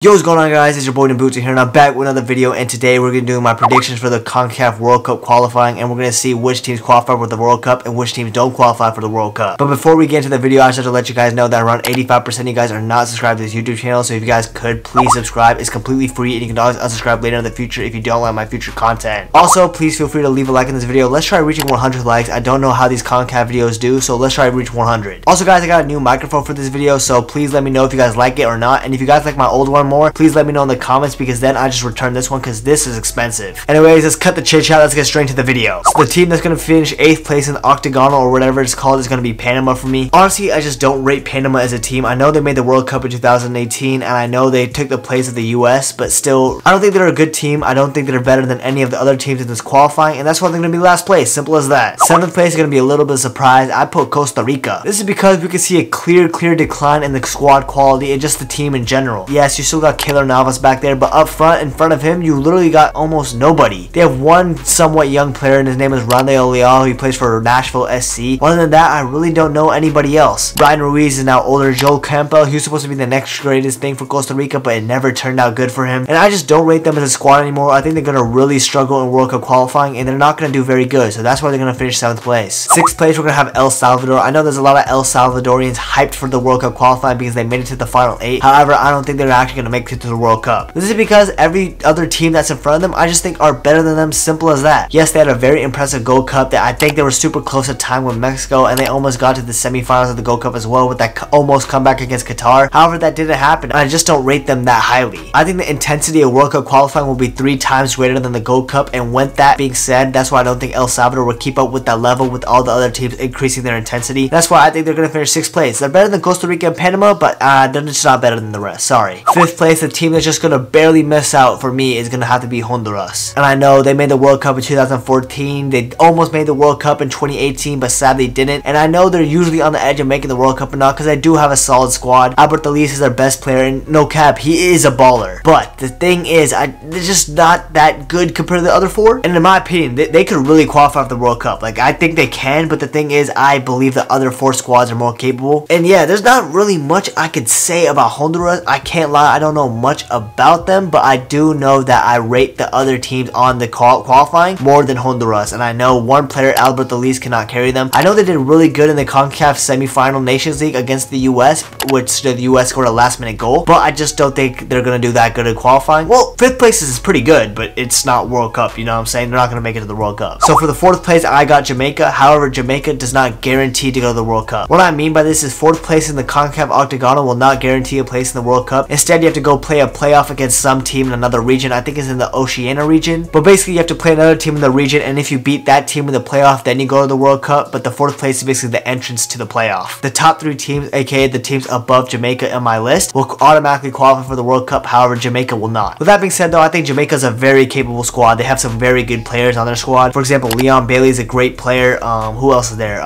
Yo, what's going on, guys? It's your boy Nabhuto here, and I'm back with another video. And today we're gonna do my predictions for the Concacaf World Cup qualifying, and we're gonna see which teams qualify for the World Cup and which teams don't qualify for the World Cup. But before we get into the video, I just have to let you guys know that around 85% of you guys are not subscribed to this YouTube channel. So if you guys could, please subscribe. It's completely free, and you can always unsubscribe later in the future if you don't like my future content. Also, please feel free to leave a like in this video. Let's try reaching 100 likes. I don't know how these Concacaf videos do, so let's try to reach 100. Also, guys, I got a new microphone for this video, so please let me know if you guys like it or not. And if you guys like my old one more, please let me know in the comments, because then I just return this one because this is expensive. Anyways, let's cut the chit chat. Let's get straight into the video. So the team that's going to finish 8th place in the Octagonal or whatever it's called is going to be Panama for me. Honestly, I just don't rate Panama as a team. I know they made the World Cup in 2018 and I know they took the place of the US, but still, I don't think they're a good team. I don't think they're better than any of the other teams in this qualifying, and that's why they're going to be last place. Simple as that. 7th place is going to be a little bit of surprise. I put Costa Rica. This is because we can see a clear decline in the squad quality and just the team in general. Yes, you still got Killer Navas back there, but up front, in front of him, you literally got almost nobody. They have one somewhat young player, and his name is Randall Leal. He plays for Nashville SC. Other than that, I really don't know anybody else. Brian Ruiz is now older. Joel Campbell, he was supposed to be the next greatest thing for Costa Rica, but it never turned out good for him. And I just don't rate them as a squad anymore. I think they're going to really struggle in World Cup qualifying, and they're not going to do very good. So that's why they're going to finish 7th place. 6th place, we're going to have El Salvador. I know there's a lot of El Salvadorians hyped for the World Cup qualifying because they made it to the final 8. However, I don't think they're actually going to make it to the World Cup. This is because every other team that's in front of them, I just think are better than them. Simple as that. Yes, they had a very impressive Gold Cup that I think they were super close at time with Mexico, and they almost got to the semifinals of the Gold Cup as well with that almost comeback against Qatar. However, that didn't happen, and I just don't rate them that highly. I think the intensity of World Cup qualifying will be 3 times greater than the Gold Cup, and with that being said, that's why I don't think El Salvador will keep up with that level with all the other teams increasing their intensity. That's why I think they're going to finish 6th place. They're better than Costa Rica and Panama, but they're just not better than the rest. Sorry. 5th place, the team that's just going to barely miss out for me is going to have to be Honduras. And I know they made the World Cup in 2014. They almost made the World Cup in 2018, but sadly didn't. And I know they're usually on the edge of making the World Cup or not, because I do have a solid squad. Albert Elise is their best player, and no cap, he is a baller. But the thing is, they're just not that good compared to the other 4. And in my opinion, they could really qualify for the World Cup. Like, I think they can, but the thing is, I believe the other 4 squads are more capable. And yeah, there's not really much I could say about Honduras. I can't lie, I don't know much about them, but I do know that I rate the other teams on the qualifying more than Honduras, and I know one player, Albert Elise, cannot carry them. I know they did really good in the Concacaf semi-final Nations League against the US, which the US scored a last-minute goal, but I just don't think they're going to do that good in qualifying. Well, 5th place is pretty good, but it's not World Cup, you know what I'm saying? They're not going to make it to the World Cup. So for the 4th place, I got Jamaica. However, Jamaica does not guarantee to go to the World Cup. What I mean by this is 4th place in the Concacaf Octagonal will not guarantee a place in the World Cup. Instead, you have to go play a playoff against some team in another region. I think it's in the Oceania region. But basically, you have to play another team in the region, and if you beat that team in the playoff, then you go to the World Cup. But the 4th place is basically the entrance to the playoff. The top 3 teams, aka the teams above Jamaica in my list, will automatically qualify for the World Cup. However, Jamaica will not. With that being said, though, I think Jamaica is a very capable squad. They have some very good players on their squad. For example, Leon Bailey is a great player. Who else is there?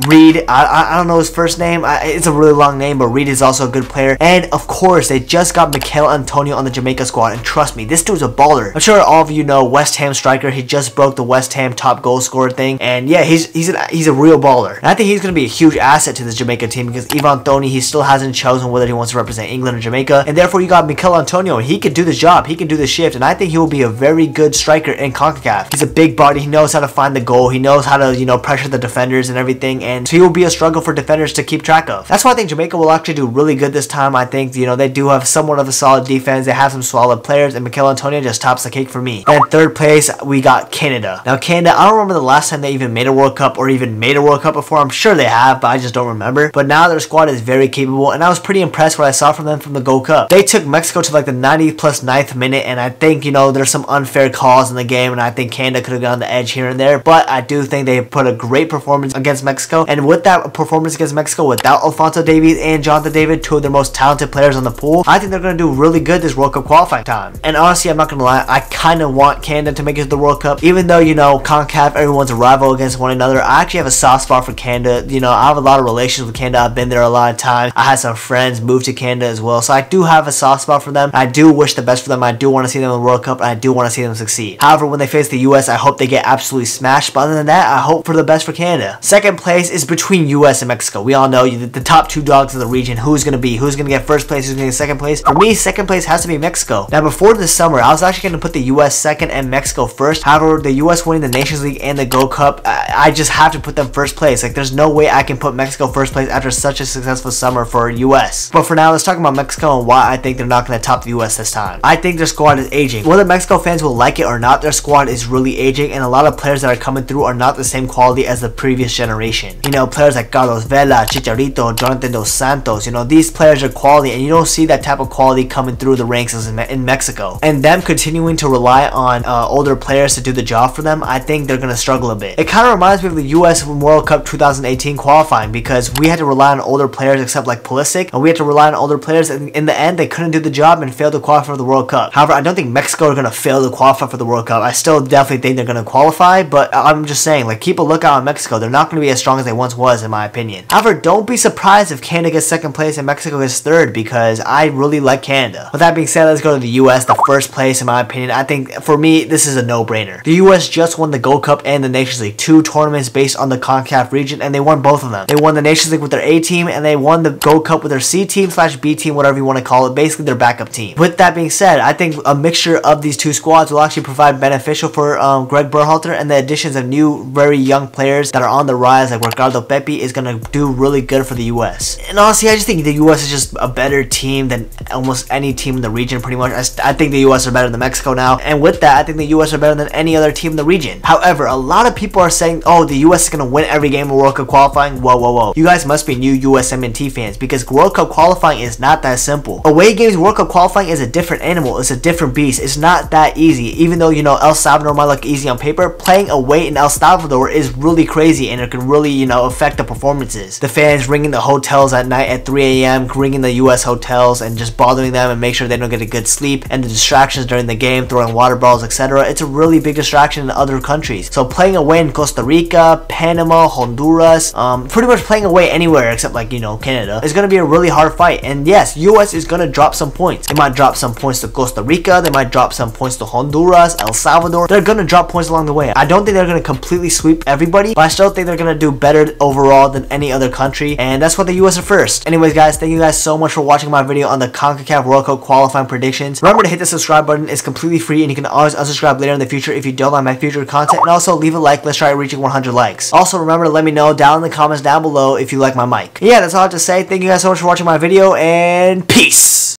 Reed. I don't know his first name. It's a really long name, but Reed is also a good player. And of course, they just got Mikel Antonio on the Jamaica squad, and trust me, this dude's a baller. I'm sure all of you know West Ham striker. He just broke the West Ham top goal scorer thing, and yeah, he's a real baller. And I think he's going to be a huge asset to this Jamaica team, because Ivan Toney, he still hasn't chosen whether he wants to represent England or Jamaica, and therefore you got Mikel Antonio, and he can do the job. He can do the shift, and I think he will be a very good striker in Concacaf. He's a big body. He knows how to find the goal. He knows how to, you know, pressure the defenders and everything, and so he will be a struggle for defenders to keep track of. That's why I think Jamaica will actually do really good this time. I think, you know, they do have somewhat of a solid defense. They have some solid players, and Mikel Antonio just tops the cake for me. Then 3rd place, we got Canada. Now, Canada, I don't remember the last time they even made a World Cup or even made a World Cup before. I'm sure they have, but I just don't remember. But now their squad is very capable, and I was pretty impressed what I saw from them from the Gold Cup. They took Mexico to like the 90th plus 9th minute, and I think, you know, there's some unfair calls in the game, and I think Canada could have gone the edge here and there, but I do think they put a great performance against Mexico, and with that performance against Mexico, without Alphonso Davies and Jonathan David, 2 of their most talented players on the pool, I think they're going to do really good this World Cup qualifying time. And honestly, I'm not going to lie, I kind of want Canada to make it to the World Cup, even though, you know, Concacaf, everyone's a rival against one another. I actually have a soft spot for Canada. You know, I have a lot of relations with Canada. I've been there a lot of times. I had some friends move to Canada as well, so I do have a soft spot for them. I do wish the best for them. I do want to see them in the World Cup, and I do want to see them succeed. However, when they face the US, I hope they get absolutely smashed, but other than that, I hope for the best for Canada. 2nd place is between US and Mexico. We all know the top 2 dogs of the region. Who's going to get 1st place, who's going to get 2nd place? place. For me, second place has to be Mexico. Now, before this summer, I was actually going to put the US second and Mexico first. However, the US winning the Nations League and the Gold Cup, I just have to put them first place. Like, there's no way I can put Mexico first place after such a successful summer for US. But for now, let's talk about Mexico and why I think they're not going to top the US this time. I think their squad is aging. Whether Mexico fans will like it or not, their squad is really aging, and a lot of players that are coming through are not the same quality as the previous generation. You know, players like Carlos Vela, Chicharito, Jonathan Dos Santos, you know, these players are quality, and you don't see that type of quality coming through the ranks in Mexico. And them continuing to rely on older players to do the job for them, I think they're going to struggle a bit. It kind of reminds me of the US World Cup 2018 qualifying, because we had to rely on older players except like Pulisic, and we had to rely on older players, and in the end they couldn't do the job and failed to qualify for the World Cup. However, I don't think Mexico are going to fail to qualify for the World Cup. I still definitely think they're going to qualify, but I'm just saying, like, keep a lookout on Mexico. They're not going to be as strong as they once was, in my opinion. However, don't be surprised if Canada gets second place and Mexico gets third, because I really like Canada. With that being said, let's go to the US, the first place, in my opinion. I think, for me, this is a no-brainer. The US just won the Gold Cup and the Nations League, 2 tournaments based on the Concacaf region, and they won both of them. They won the Nations League with their A team, and they won the Gold Cup with their C team / B team, whatever you want to call it, basically their backup team. With that being said, I think a mixture of these two squads will actually provide beneficial for Greg Berhalter, and the additions of new, very young players that are on the rise, like Ricardo Pepi, is going to do really good for the US. And honestly, I just think the US is just a better team than almost any team in the region, pretty much. I think the US are better than Mexico now, and with that, I think the US are better than any other team in the region. However, a lot of people are saying, oh, the US is going to win every game of World Cup qualifying. Whoa, whoa, whoa. You guys must be new USMNT fans, because World Cup qualifying is not that simple. Away games World Cup qualifying is a different animal. It's a different beast. It's not that easy. Even though, you know, El Salvador might look easy on paper, playing away in El Salvador is really crazy, and it can really, you know, affect the performances. The fans ringing the hotels at night at 3 a.m., ringing the US hotels and just bothering them and make sure they don't get a good sleep, and the distractions during the game, throwing water bottles, etc. It's a really big distraction in other countries. So playing away in Costa Rica, Panama, Honduras, pretty much playing away anywhere except, like, you know, Canada, is going to be a really hard fight. And yes, US is going to drop some points. They might drop some points to Costa Rica, they might drop some points to Honduras, El Salvador. They're going to drop points along the way. I don't think they're going to completely sweep everybody, but I still think they're going to do better overall than any other country, and that's why the US are first. Anyways, guys, thank you guys so much for watching my video on the Concacaf World Cup qualifying predictions. Remember to hit the subscribe button. It's completely free, and you can always unsubscribe later in the future if you don't like my future content. And also leave a like. Let's try reaching 100 likes. Also, remember to let me know down in the comments down below if you like my mic. Yeah, that's all I have to say. Thank you guys so much for watching my video, and peace!